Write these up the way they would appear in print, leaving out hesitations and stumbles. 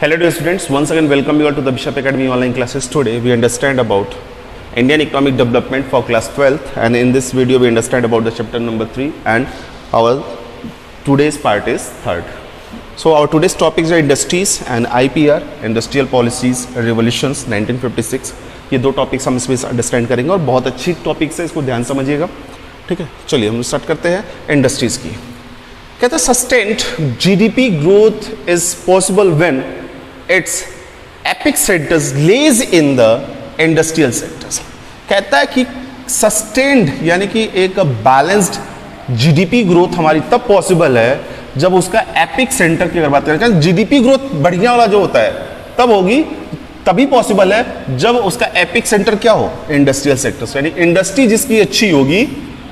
Hello dear students, once again welcome you all to the Bishop Academy online classes. Today we understand about Indian economic development for class 12th, and in this video we understand about the chapter number 3 and our today's part is third. So our today's topics are industries and IPR, industrial policies, revolutions 1956. ये दो topics हम इसमें understand करेंगे और बहुत अच्छी topics है, इसको ध्यान समझिएगा. ठीक है, चलिए हम स्टार्ट करते हैं इंडस्ट्रीज की. कहता है sustained GDP growth is possible when its epicentres lies in the industrial sectors. कहता है कि सस्टेन्ड यानी कि एक बैलेंस्ड जीडीपी ग्रोथ हमारी तब पॉसिबल है जब उसका एपिक सेंटर की अगर बात करें, जीडीपी ग्रोथ बढ़िया वाला जो होता है तब होगी, तभी पॉसिबल है जब उसका एपिक सेंटर क्या हो, इंडस्ट्रियल सेक्टर्स. यानी इंडस्ट्री जिसकी अच्छी होगी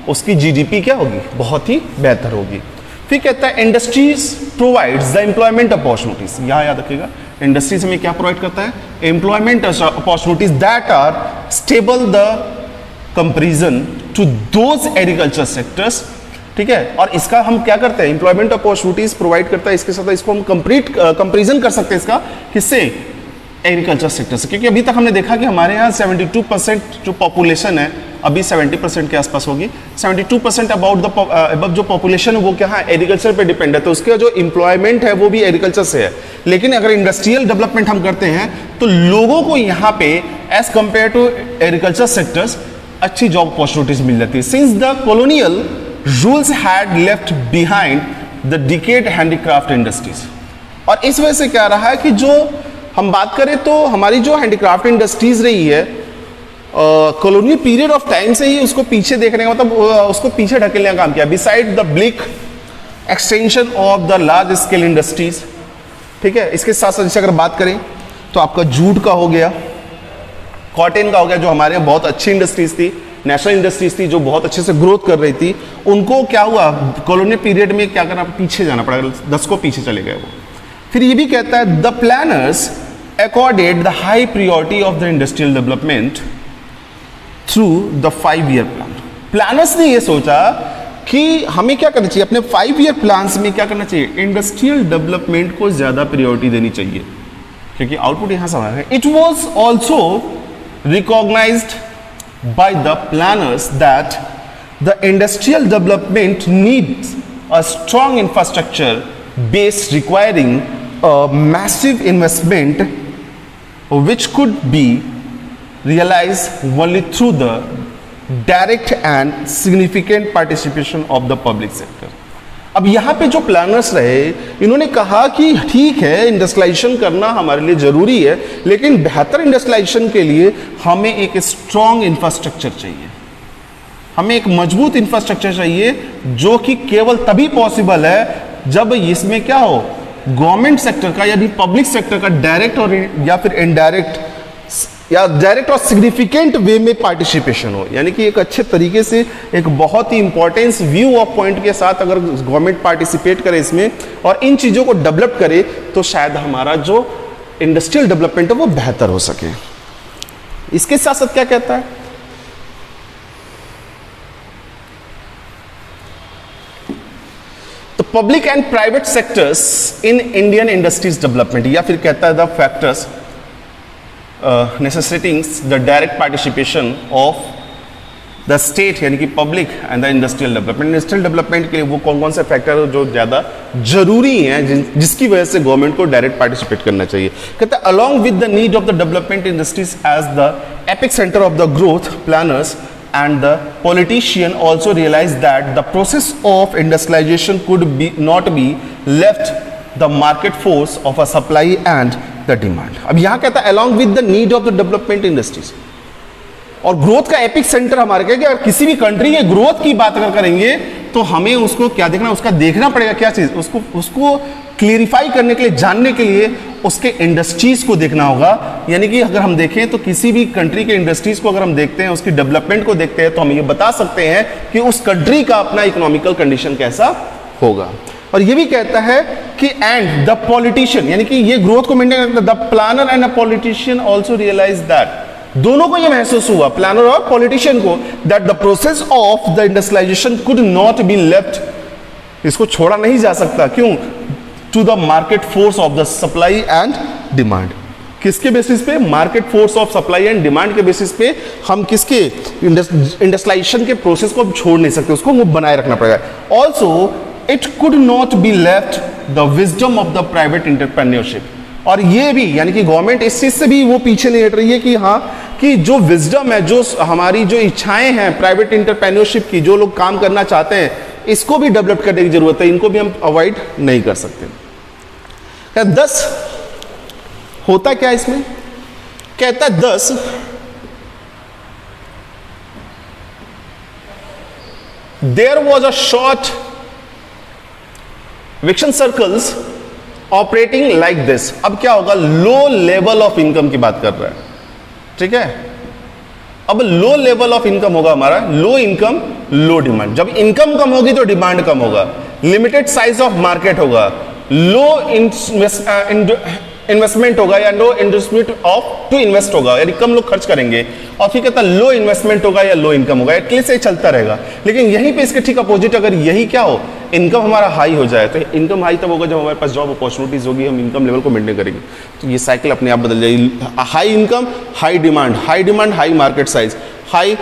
उसकी जीडीपी क्या होगी, बहुत ही बेहतर होगी. फिर कहता है industries provides the employment opportunities. यहां याद रखिएगा, इंडस्ट्रीज हमें क्या प्रोवाइड करता है, employment opportunities that are stable the comparison to those agriculture sectors. ठीक है, और इसका हम क्या करते हैं, एम्प्लॉयमेंट अपॉर्चुनिटीज प्रोवाइड करता है, इसके साथ इसको हम कंपेरिजन कर सकते हैं इसका किससे, एग्रीकल्चर सेक्टर से. क्योंकि अभी तक हमने देखा कि हमारे यहाँ 72% जो पॉपुलेशन है अभी 70% के आसपास होगी. 72% अबाउट जो पॉपुलेशन है वो क्या है, एग्रीकल्चर पे डिपेंड है, तो उसका जो एम्प्लॉयमेंट है वो भी एग्रीकल्चर से है. लेकिन अगर इंडस्ट्रियल डेवलपमेंट हम करते हैं तो लोगों को यहाँ पे as compare to agriculture sectors अच्छी जॉब अपॉर्चुनिटीज मिल जाती है. Since the colonial rules had left behind the decade handicraft industries. और इस वजह से क्या रहा है कि जो हम बात करें तो हमारी जो हैंडीक्राफ्ट इंडस्ट्रीज रही है कॉलोनियल पीरियड ऑफ टाइम से ही उसको पीछे देखने का मतलब उसको पीछे ढकेलने का काम किया. Beside the bleak extension of the large scale industries. ठीक है, इसके साथ साथ अगर बात करें तो आपका जूट का हो गया, कॉटन का हो गया, जो हमारे यहाँ बहुत अच्छी इंडस्ट्रीज थी, नेशनल इंडस्ट्रीज थी जो बहुत अच्छे से ग्रोथ कर रही थी, उनको क्या हुआ, कॉलोनियल पीरियड में क्या करना, पीछे जाना पड़ा, 10 को पीछे चले गए वो. फिर ये भी कहता है the planners accorded the high priority of the industrial development through the 5-year plan. Planners ने ये सोचा कि हमें क्या करना चाहिए, अपने 5-year प्लान्स में क्या करना चाहिए, इंडस्ट्रियल डेवलपमेंट को ज्यादा प्रायोरिटी देनी चाहिए, क्योंकि आउटपुट यहां समझ है. It was also recognised by the planners that the industrial development needs a strong infrastructure base requiring a massive investment which could be realized only through the direct and significant participation of the public sector. अब यहाँ पे जो planners रहे इन्होंने कहा कि ठीक है इंडस्ट्रियलाइजेशन करना हमारे लिए जरूरी है, लेकिन बेहतर इंडस्ट्रियलाइजेशन के लिए हमें एक स्ट्रॉन्ग इंफ्रास्ट्रक्चर चाहिए, हमें एक मजबूत इंफ्रास्ट्रक्चर चाहिए जो कि केवल तभी पॉसिबल है जब इसमें क्या हो, गवर्नमेंट सेक्टर का यानी पब्लिक सेक्टर का डायरेक्ट और या फिर इनडायरेक्ट या डायरेक्ट और सिग्निफिकेंट वे में पार्टिसिपेशन हो. यानी कि एक अच्छे तरीके से एक बहुत ही इंपॉर्टेंस व्यू ऑफ पॉइंट के साथ अगर गवर्नमेंट पार्टिसिपेट करे इसमें और इन चीजों को डेवलप करे तो शायद हमारा जो इंडस्ट्रियल डेवलपमेंट है वो बेहतर हो सके. इसके साथ साथ क्या कहता है, public and private sectors in Indian industries development, या फिर कहता है the factors necessitating the direct participation of the state यानी कि public and the industrial development. Industrial development के लिए वो कौन कौन से फैक्टर है जो ज्यादा जरूरी हैं जिसकी वजह से गवर्नमेंट को डायरेक्ट पार्टिसिपेट करना चाहिए. कहता है along with the need of the development industries as the epicentre of the growth, planners and the politician also realized that the process of industrialization could not be left the market force of a supply and the demand. अब यहां कहता है along with the need of the development industries, और growth का epic centre हमारे क्या, कि अगर किसी भी कंट्री के ग्रोथ की बात अगर करेंगे तो हमें उसको क्या देखना, उसका देखना पड़ेगा क्या चीज, उसको क्लियरिफाई करने के लिए, जानने के लिए उसके इंडस्ट्रीज को देखना होगा. यानी कि अगर हम देखें तो किसी भी कंट्री के इंडस्ट्रीज को अगर हम देखते हैं, उसकी डेवलपमेंट को देखते हैं, तो हम ये बता सकते हैं कि उस कंट्री का अपना इकोनॉमिकल कंडीशन कैसा होगा. और ये भी कहता है कि एंड द पॉलिटिशियन यानी कि ये ग्रोथ को मेंटेन करता है, the planner and the politician also realise that, दोनों को ये महसूस हुआ, प्लानर और पॉलिटिशियन को, that the process of the industrialisation could not be left, इसको छोड़ा नहीं जा सकता. क्यों, to the market force of the supply and demand. किसके बेसिस पे? Market force of supply and demand के बेसिस पे हम किसके इंडस्ट्रियलाइजेशन के प्रोसेस को छोड़ नहीं सकते, उसको वो बनाए रखना पड़ेगा। Also it could not be left the wisdom of the private entrepreneurship, और ये भी यानी कि गवर्नमेंट इस चीज से भी वो पीछे नहीं हट रही है कि हाँ कि जो विजडम है, जो हमारी जो इच्छाएं हैं प्राइवेट एंटरप्रेन्योरशिप की, जो लोग काम करना चाहते हैं, इसको भी डेवलप करने की जरूरत है, इनको भी हम अवॉइड नहीं कर सकते। 10 होता क्या इसमें? कहता है 10 देयर वॉज अ शॉर्ट विक्शन सर्कल्स ऑपरेटिंग लाइक दिस। अब क्या होगा? लो लेवल ऑफ इनकम की बात कर रहा है, ठीक है। अब लो लेवल ऑफ इनकम होगा हमारा, लो इनकम लो डिमांड। जब इनकम कम होगी तो डिमांड कम होगा, लिमिटेड साइज ऑफ मार्केट होगा, लो इन्वेस्टमेंट होगा या लो इन्वेस्टमेंट ऑफ टू इन्वेस्ट होगा, यानी कम लोग खर्च करेंगे, और फिर कहता है लो इन्वेस्टमेंट होगा या लो इनकम होगा, एटलीस्ट ये चलता रहेगा। लेकिन यहीं पे इसके ठीक अपोजिट, अगर यही क्या हो, इनकम हमारा हाई हो जाए, तो इनकम हाई तब होगा जब हमारे पास जॉब अपॉर्चुनिटीज होगी, हम इनकम लेवल को मेंटेन करेंगे, तो ये साइकिल अपने आप बदल जाएगी। High income high demand, high demand high market size, high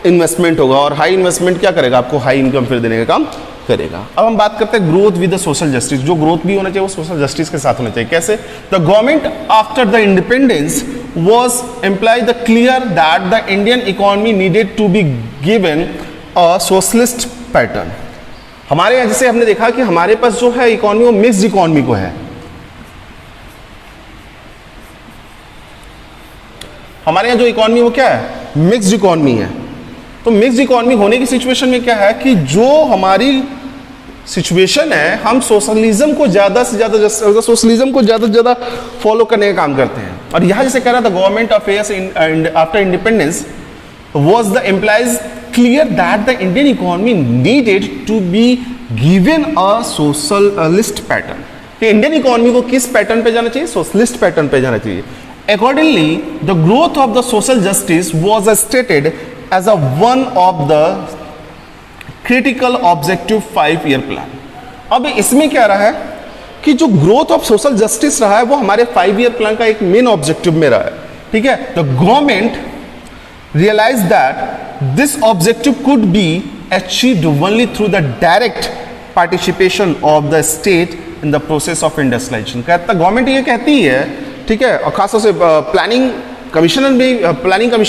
investment होगा, और हाई इन्वेस्टमेंट क्या करेगा? आपको हाई इनकम फिर देने का काम करेगा। अब हम बात करते हैं growth with the social justice. जो ग्रोथ भी होना चाहिए वो सोशल जस्टिस के साथ होना चाहिए। कैसे? The government after the independence was implied the clear that the Indian economy needed to be given a socialist pattern। हमारे यहाँ जैसे हमने देखा कि हमारे पास जो है इकोनॉमी वो मिक्स्ड इकोनॉमी को है, हमारे यहाँ जो इकोनॉमी वो क्या है? मिक्स्ड इकोनॉमी है। तो मिक्स्ड इकोनॉमी होने की सिचुएशन में क्या है कि जो हमारी सिचुएशन है, हम सोशलिज्म को ज्यादा से ज्यादा सोशलिज्म को ज्यादा से ज्यादा फॉलो करने का काम करते हैं। और यहां जैसे कह रहा था government affairs after independence was the employees clear that the Indian economy needed to be given a socialist pattern, कि इंडियन इकोनॉमी को किस पैटर्न पे जाना चाहिए? सोशलिस्ट पैटर्न पे जाना चाहिए। Accordingly, the growth of the social justice was stated as a one of the critical objective 5-year plan। अब इसमें क्या रहा है कि जो ग्रोथ ऑफ सोशल जस्टिस रहा है वो हमारे 5-year प्लान का एक मेन ऑब्जेक्टिव में रहा है, ठीक है। The government realise that this objective could be achieved only through the direct participation of the state in the process of industrialisation. कहता गवर्नमेंट ये कहती है, ठीक है, और खासतौर से प्लानिंग कमीशन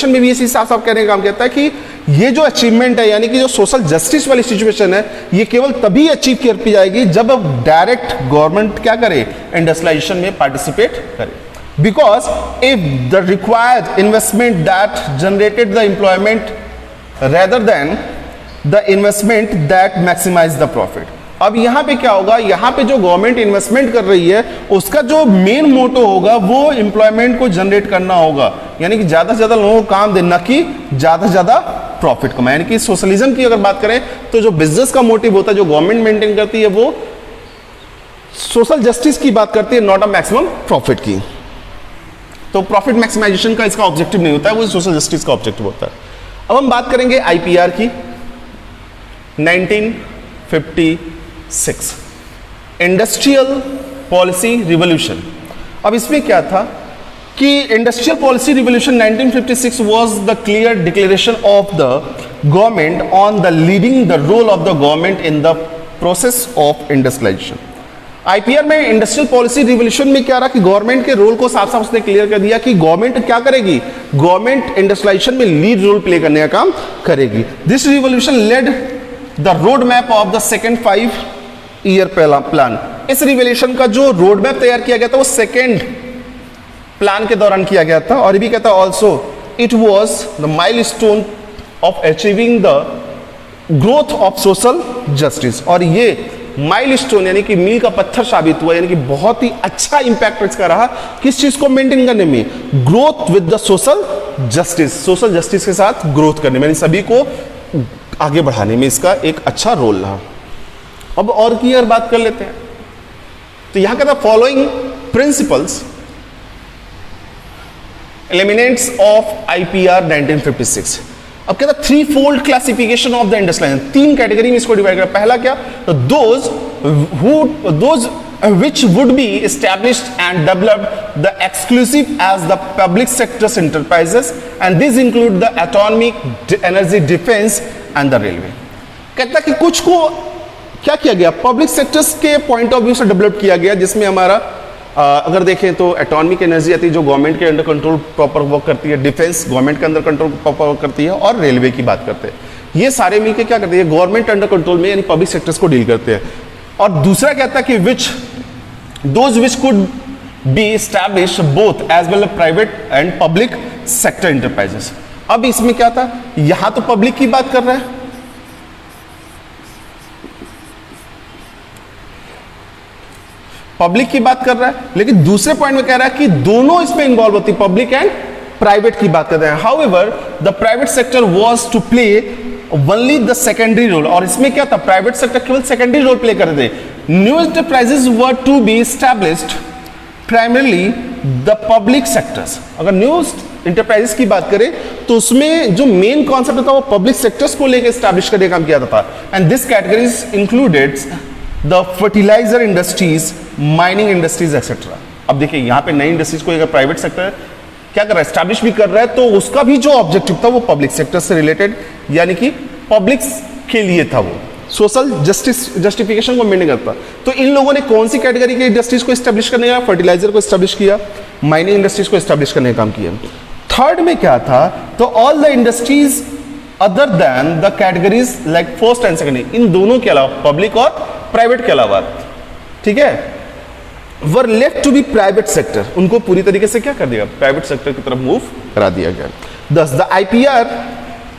में भी इसी साफ साफ कहने का काम कहता है कि ये जो अचीवमेंट है, यानी कि जो सोशल जस्टिस वाली सिचुएशन है, ये केवल तभी अचीव कर जाएगी जब डायरेक्ट गवर्नमेंट क्या करे? इंडस्ट्रियलाइजेशन में पार्टिसिपेट करे। Because if the required investment that generated the employment rather than the investment that maximise the profit. अब यहां पे क्या होगा? यहां पे जो गवर्नमेंट इन्वेस्टमेंट कर रही है उसका जो मेन मोटो होगा वो एम्प्लॉयमेंट को जनरेट करना होगा, यानी कि ज्यादा से ज्यादा लोगों को काम देना, कि ज्यादा से ज्यादा प्रॉफिट कमाए। यानी कि सोशलिज्म की अगर बात करें तो जो बिजनेस का मोटिव होता है, जो गवर्नमेंट मेंटेन करती है, वो सोशल जस्टिस की बात करती है, नॉट अ मैक्सिमम प्रॉफिट की। तो प्रॉफिट मैक्सिमाइजेशन का इसका ऑब्जेक्टिव नहीं होता है, वो सोशल जस्टिस का ऑब्जेक्टिव होता है। अब हम बात करेंगे आईपीआर की। 1956 इंडस्ट्रियल पॉलिसी रिवॉल्यूशन। अब इसमें क्या था कि industrial policy revolution 1956 was the clear declaration of the government on the leading the role of the government in the process of industrialisation. IPR में इंडस्ट्रियल पॉलिसी रिवॉल्यूशन में क्या रहा कि गवर्नमेंट के रोल को साफ साफ उसने क्लियर कर दिया कि गवर्नमेंट क्या करेगी? गवर्नमेंट इंडस्ट्रियलाइजेशन में लीड रोल प्ले करने का काम करेगी। This revolution led the road map of the second 5-year plan. इस रिवॉल्यूशन का जो रोड मैप तैयार किया गया था वो सेकेंड प्लान के दौरान किया गया था। और ये भी कहता है also it was the milestone of achieving the growth of social justice. और ये माइलस्टोन यानी कि मील का पत्थर साबित हुआ, यानी कि बहुत ही अच्छा इंपैक्ट इसका रहा किस चीज को मेंटेन करने में? Growth with the social justice, social justice के साथ ग्रोथ करने में, सभी को आगे बढ़ाने में इसका एक अच्छा रोल रहा। अब और की यार बात कर लेते हैं। तो यहां कहता following principles eliminates of IPR 1956। अब कहता 3-fold classification of the industrialisation, 3 category में इसको डिवाइड करा। पहला क्या? तो those which would be established and developed the exclusive as the public sector's enterprises, and these include the atomic energy, defense and the railway. कहता कि कुछ को क्या किया गया, पब्लिक सेक्टर्स के पॉइंट ऑफ व्यू से डेवलप किया गया, जिसमें हमारा अगर देखें तो एटॉमिक एनर्जी आती है जो गवर्नमेंट के अंडर कंट्रोल प्रॉपर वर्क करती है, डिफेंस गवर्नमेंट के अंदर कंट्रोल प्रॉपर वर्क करती है, और रेलवे की बात करते हैं। ये सारे मिलकर क्या करते हैं, गवर्नमेंट अंडर कंट्रोल में यानी पब्लिक सेक्टर्स को डील करते हैं। और दूसरा कहता है कि those which could be establish both as well private and public sector enterprises. अब इसमें क्या था, यहां तो पब्लिक की बात कर रहा है, पब्लिक की बात कर रहा है, लेकिन दूसरे पॉइंट में कह रहा है कि दोनों इसमें इन्वॉल्व होती है, पब्लिक एंड प्राइवेट की बात करते हैं। However the private sector was to play only the secondary role, और इसमें क्या था, प्राइवेट सेक्टर केवल सेकेंडरी रोल प्ले कर रहे थे। New enterprises were to be established primarily the public sectors. अगर न्यू इंटरप्राइजेस की बात करें तो उसमें जो मेन कॉन्सेप्ट था वो पब्लिक सेक्टर्स को लेकर एस्टैब्लिश करने का काम किया था, and this categories included the fertiliser industries, mining industries etcetera. अब देखिए यहाँ पे नई इंडस्ट्रीज को अगर प्राइवेट सेक्टर क्या कर रहा है, एस्टैब्लिश भी कर रहा है, तो उसका भी जो ऑब्जेक्टिव था वो पब्लिक सेक्टर से रिलेटेड, यानी कि पब्लिक के लिए था, वो सोशल जस्टिफिकेशन को मेंटेन करता। तो इन लोगों ने कौन सी कैटेगरी की इंडस्ट्रीज को एस्टैब्लिश करने का, फर्टिलाइजर को एस्टैब्लिश किया, माइनिंग इंडस्ट्रीज को एस्टैब्लिश करने का काम किया। थर्ड में क्या था, तो all the industries other than the categories like first and second, इन दोनों के अलावा पब्लिक और प्राइवेट के अलावा, ठीक है, were left to be private sector, उनको पूरी तरीके से क्या कर दिया, प्राइवेट सेक्टर की तरफ मूव करा दिया गया। Thus the IPR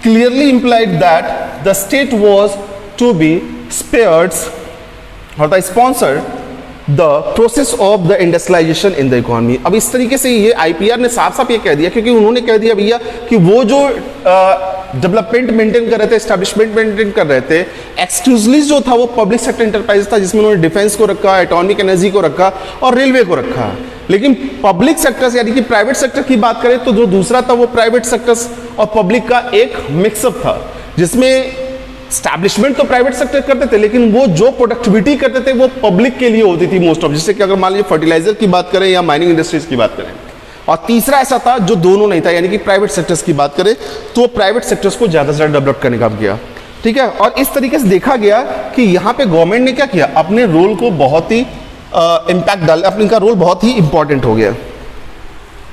clearly implied that the state was to be spared or the sponsored the process of the industrialization in the economy। अब इस तरीके से ये IPR ने साफ साफ ये कह दिया, क्योंकि उन्होंने कह दिया भैया कि वो जो डेवलपमेंट मेंटेन कर रहे थे, एस्टैब्लिशमेंट मेंटेन कर रहे थे, एक्सक्लूसिवली जो था वो पब्लिक सेक्टर एंटरप्राइज था, जिसमें उन्होंने डिफेंस को रखा, एटॉमिक एनर्जी को रखा और रेलवे को रखा। लेकिन पब्लिक सेक्टर यानी कि प्राइवेट सेक्टर की बात करें तो जो दूसरा था वो प्राइवेट सेक्टर्स और पब्लिक का एक मिक्सअप था, जिसमें स्टैब्लिशमेंट तो प्राइवेट सेक्टर करते थे, लेकिन वो जो प्रोडक्टिविटी करते थे वो पब्लिक के लिए होती थी मोस्ट ऑफ। जैसे कि अगर मान लीजिए फर्टिलाइजर की बात करें या माइनिंग इंडस्ट्रीज की बात करें। और तीसरा ऐसा था जो दोनों नहीं था, यानी कि प्राइवेट सेक्टर्स की बात करें तो प्राइवेट सेक्टर्स को ज्यादा से ज्यादा डेवलप करने का किया, ठीक है। और इस तरीके से देखा गया कि यहाँ पे गवर्नमेंट ने क्या किया, अपने रोल को बहुत ही इंपैक्ट डाला, अपने का रोल बहुत ही इंपॉर्टेंट हो गया।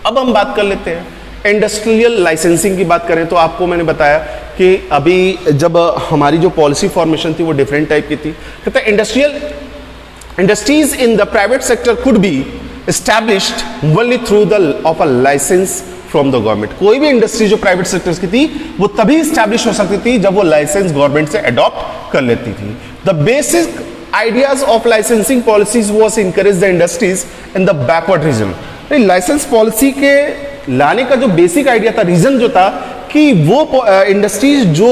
अब हम बात कर लेते हैं इंडस्ट्रियल लाइसेंसिंग की बात करें तो आपको मैंने बताया कि अभी जब हमारी जो पॉलिसी फॉर्मेशन थी वो डिफरेंट टाइप की थी। कहते हैं industries in the private sector could be established only through the of a licence from the government. कोई भी इंडस्ट्री जो प्राइवेट सेक्टर्स की थी वो तभी एस्टैब्लिश हो सकती थी जब वो लाइसेंस गवर्नमेंट से अडॉप्ट कर लेती थी। The basic ideas of licensing policies was encourage the industries in the backward region. Licence policy के लाने का जो बेसिक आइडिया था, रीजन जो था कि वो इंडस्ट्रीज जो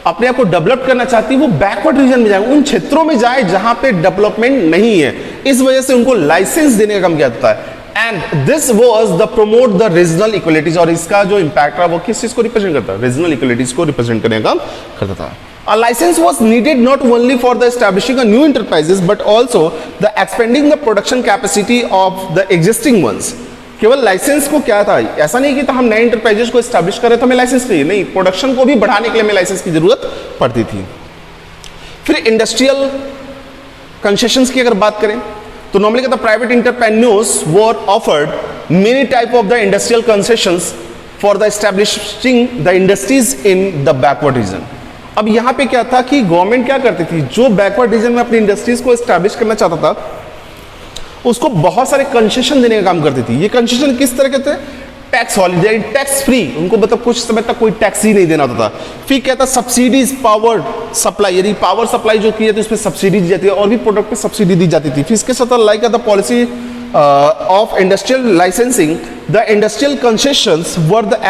अपने आप को डेवलप करना चाहती है वो बैकवर्ड रीजन में जाए, उन क्षेत्रों में जाए जहां पे डेवलपमेंट नहीं है, इस वजह से उनको लाइसेंस देने का काम किया जाता है। And this was the promote the regional equalities, और इसका जो इंपैक्ट रहा वो किस चीज को रिप्रेजेंट करता है, रीजनल इक्वलिटीज को रिप्रेजेंट करने का काम करता था। A license was needed not only for the establishing a new enterprises but also the expanding the production capacity of the existing ones। केवल लाइसेंस को क्या था, ऐसा नहीं कि तो हम नए इंटरप्राइजेस को एस्टैब्लिश करें तो हमें लाइसेंस चाहिए, नहीं, प्रोडक्शन को भी बढ़ाने के लिए हमें लाइसेंस की जरूरत पड़ती थी। फिर इंडस्ट्रियल कंसेशंस की अगर बात करें तो नॉर्मली कहता private entrepreneurs were offered many type of the industrial concessions for the establishing the industries in the backward reason. अब यहां पे क्या था कि गवर्नमेंट क्या करती थी, जो बैकवर्ड रीजन में अपनी इंडस्ट्रीज को एस्टैब्लिश करना चाहता था उसको बहुत सारे कंसेशन देने का काम करती थी। ये कंसेशन किस तरह के थे, टैक्स हॉलिडे, टैक्स फ्री, उनको मतलब कुछ समय तक कोई टैक्स ही नहीं देना होता था। फिर कहता सब्सिडीज पावर सप्लाई, यदि पावर सप्लाई जो की जाती है उस पर सब्सिडी दी जाती है और भी प्रोडक्ट पे सब्सिडी दी जाती थी। फिर इसके साथ like the policy of industrial licensing the industrial concessions were the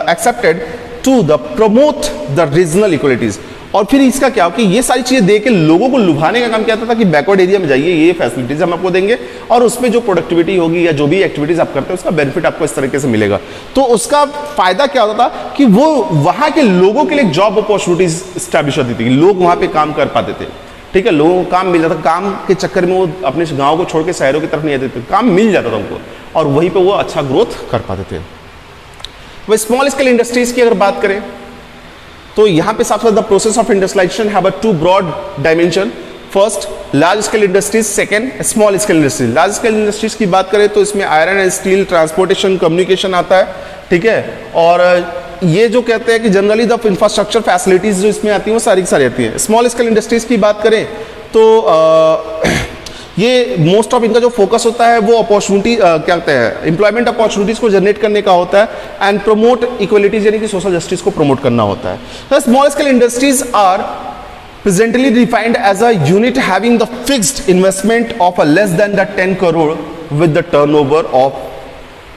accepted to the promote the regional equalities. और फिर इसका क्या हो कि ये सारी चीजें दे के लोगों को लुभाने का काम किया था कि बैकवर्ड एरिया में जाइए, ये फैसिलिटीज हम आपको देंगे और उसमें जो प्रोडक्टिविटी होगी या जो भी एक्टिविटीज आप करते हैं उसका बेनिफिट आपको इस तरीके से मिलेगा। तो उसका फायदा क्या होता था कि वो वहां के लोगों के लिए जॉब अपॉर्चुनिटीज स्टैब्लिश होती थी, लोग वहां पे काम कर पाते थे। ठीक है, लोगों को काम मिल जाता, काम के चक्कर में वो अपने गांव को छोड़ के शहरों की तरफ नहीं आते थे, काम मिल जाता था उनको और वहीं पे वो अच्छा ग्रोथ कर पाते थे। वह स्मॉल स्केल इंडस्ट्रीज की अगर बात करें तो यहां पे साथ साथ the process of industrialisation have a two broad dimension, first large scale industries, second small scale industries. Large scale industries की बात करें तो इसमें iron and steel, transportation, communication आता है, ठीक है, और ये जो कहते हैं कि जनरली द इंफ्रास्ट्रक्चर फैसिलिटीज जो इसमें आती हैं वो सारी की सारी आती हैं। स्मॉल स्केल इंडस्ट्रीज की बात करें तो ये मोस्ट ऑफ इनका जो फोकस होता है वो अपॉर्चुनिटी क्या कहते हैं, एम्प्लॉयमेंट अपॉर्चुनिटीज को जनरेट करने का होता है एंड प्रमोट इक्वलिटीज यानी कि सोशल जस्टिस को प्रमोट करना होता है। Small scale industries are presently defined as a unit having the fixed investment of a less than the 10 crore with the turnover of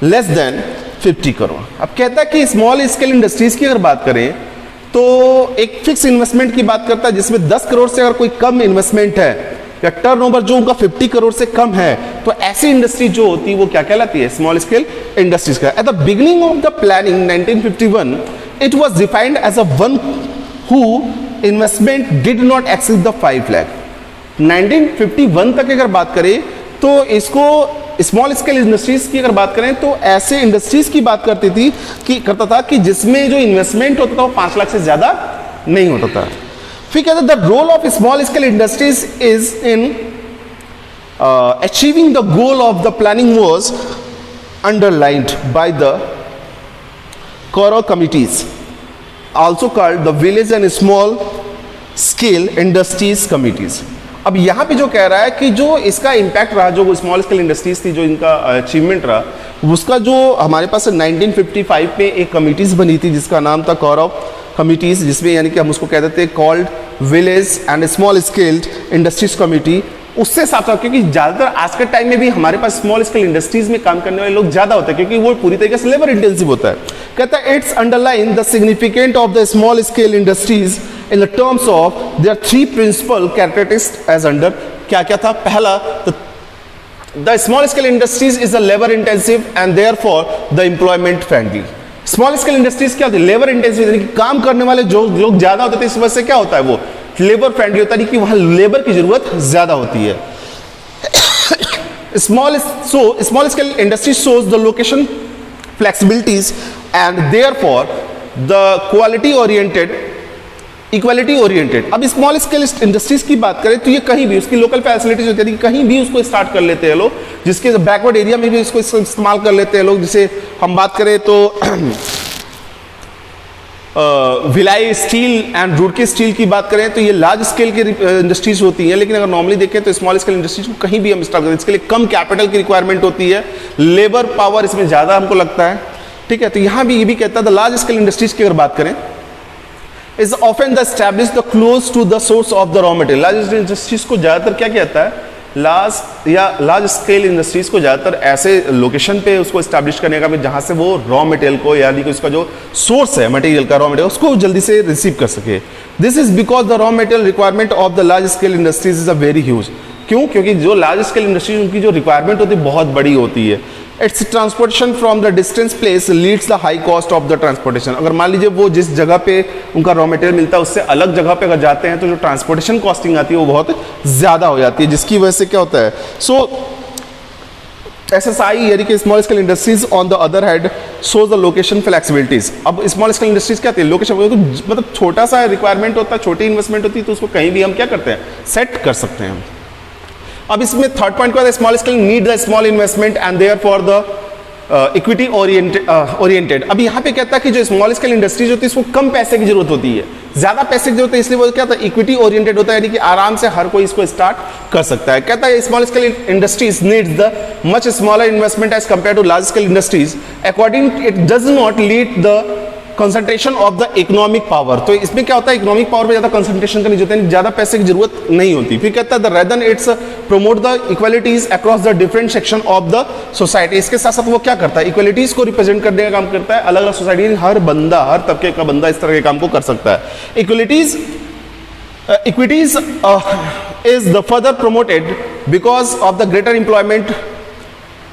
less than 50 crore। अब कहता है कि स्मॉल स्केल इंडस्ट्रीज की अगर बात करें तो एक फिक्स इन्वेस्टमेंट की बात करता है जिसमें 10 करोड़ से अगर कोई कम इन्वेस्टमेंट है या टर्नओवर जो उनका 50 करोड़ से कम है तो ऐसी इंडस्ट्री जो होती है वो क्या कहलाती है, स्मॉल स्केल इंडस्ट्रीज का। At the beginning of the planning 1951 it was defined as a one who investment did not exceed the 5 lakh. 1951 तक अगर बात करें तो इसको स्मॉल स्केल इंडस्ट्रीज की अगर बात करें तो ऐसे इंडस्ट्रीज की बात करता था कि जिसमें जो इन्वेस्टमेंट होता था वो 5 लाख से ज्यादा नहीं होता था। फिर कहते the role of small scale industries is in achieving the goal of the planning was underlined by the core committees also called the village and small scale industries committees। अब यहाँ पे जो कह रहा है कि जो इसका इम्पैक्ट रहा, जो स्मॉल स्केल इंडस्ट्रीज थी, जो इनका अचीवमेंट रहा, उसका जो हमारे पास 1955 में एक कमिटीज बनी थी जिसका नाम था कोर कमिटीज, जिसमें यानी कि हम उसको कहते थे called village and small scaled industries committee. उससे साथ साथ क्योंकि ज़्यादातर आज के टाइम में भी हमारे पास स्मॉल स्केल इंडस्ट्रीज में काम करने वाले लोग ज़्यादा होते हैं क्योंकि वो पूरी तरीके से लेबर इंटेंसिव होता है। कहता है it's underline the significant of the small scale industries in the terms of their 3 principal characteristics as under. क्या क्या था? पहला, the small scale industries is a labour intensive and therefore the employment friendly. Small scale industries क्या होती है? Labour intensive, यानी कि काम करने वाले जो लोग ज्यादा होते थे, इस वजह से क्या होता है वो लेबर फ्रेंडली होता है कि वहां लेबर की जरूरत ज्यादा होती है। Small scale industry shows the location flexibilities and therefore the equality oriented. अब स्मॉल स्केल इंडस्ट्रीज की बात करें तो ये कहीं भी उसकी लोकल फैसिलिटीज होती है, कहीं भी उसको स्टार्ट कर लेते हैं लोग, जिसके बैकवर्ड एरिया में भी इसको इस्तेमाल कर लेते हैं लोग। जैसे हम बात करें तो Bhilai steel and Roorkee steel की बात करें तो ये लार्ज स्केल की इंडस्ट्रीज होती हैं, लेकिन अगर नॉर्मली देखें तो स्मॉल स्केल इंडस्ट्रीज को कहीं भी हम स्टार्ट करें, इसके लिए कम कैपिटल की रिक्वायरमेंट होती है, लेबर पावर इसमें ज़्यादा हमको लगता है, ठीक है। तो यहाँ भी ये भी कहता है द लार्ज स्केल इंडस्ट्रीज की अगर बात करें is often the establish the close to the source of the raw material. Large industries को ज़्यादातर क्या कहता है, लार्ज स्केल इंडस्ट्रीज को ज़्यादातर ऐसे लोकेशन पे उसको इस्टेब्लिश करने का जहाँ से वो रॉ मटेरियल को, यानी कि उसका जो सोर्स है मटेरियल का, रॉ मटेरियल, उसको जल्दी से रिसीव कर सके। This is because the raw material requirement of the large scale industries is a very huge. क्यों? क्योंकि जो लार्ज स्केल इंडस्ट्रीज उनकी जो रिक्वायरमेंट होती है बहुत बड़ी होती है। It's transportation from the distance place leads the high cost of the transportation. अगर मान लीजिए वो जिस जगह पे उनका रॉ मटेरियल मिलता है उससे अलग जगह पे अगर जाते हैं तो जो ट्रांसपोर्टेशन कॉस्टिंग आती है वो बहुत ज़्यादा हो जाती है, जिसकी वजह से क्या होता है, सो SSI यानी कि small scale industries on the other hand shows the location flexibilities. अब स्मॉल स्केल इंडस्ट्रीज क्या होती है, लोकेशन मतलब छोटा सा रिक्वायरमेंट होता है, छोटी इन्वेस्टमेंट होती है, तो उसको कहीं भी हम क्या करते हैं, सेट कर सकते हैं। अब इसमें थर्ड पॉइंट क्या है, small scale need the small investment and therefore the equity oriented. अब यहाँ पे कहता है कि जो स्मॉल स्केल इंडस्ट्रीज होती है इसको कम पैसे की जरूरत होती है, ज्यादा पैसे की जरूरत है, इसलिए वो क्या होता है, इक्विटी ओरिएंटेड होता है, यानी कि आराम से हर कोई इसको स्टार्ट कर सकता है। कहता है small scale industries needs the much smaller investment as compare to large scale industries according it does not lead the concentration of the economic power. तो इसमें क्या होता है, इकोनॉमिक पावर पे ज्यादा कंसंट्रेशन करनी होती है, ज्यादा पैसे की जरूरत नहीं होती। फिर कहता है the rather it's promote the equalities across the different section of the society. इसके साथ साथ वो क्या करता है, इक्वालिटीज को रिप्रेजेंट करने का काम करता है, अलग अलग सोसाइटी, हर बंदा, हर तबके का बंदा इस तरह के काम को कर सकता है। Equities is the further promoted because of the greater employment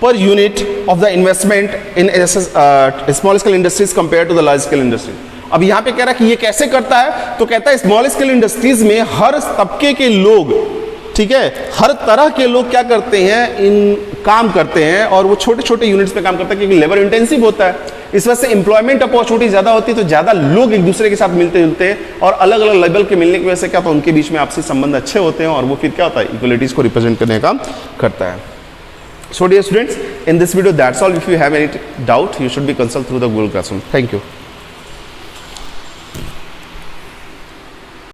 per unit of the investment in small scale industries compared to the large scale industry। अब यहाँ पे कह रहा है कि ये कैसे करता है, तो कहता है स्मॉल स्केल इंडस्ट्रीज में हर तबके के लोग, ठीक है, हर तरह के लोग क्या करते हैं, इन काम करते हैं और वो छोटे छोटे यूनिट्स पे काम करते हैं क्योंकि लेबर इंटेंसिव होता है। इस वजह से एम्प्लॉयमेंट अपॉर्चुनिटी ज्यादा होती है, तो ज्यादा लोग एक दूसरे के साथ मिलते जुलते हैं और अलग अलग लेवल के मिलने की वजह से क्या होता है, उनके बीच में आपसी संबंध अच्छे होते हैं और वो फिर क्या होता है, इक्वलिटीज को रिप्रेजेंट करने का काम करता है। So dear students, in this video that's all. If you have any doubt, you should be consult through the Google Classroom. Thank you.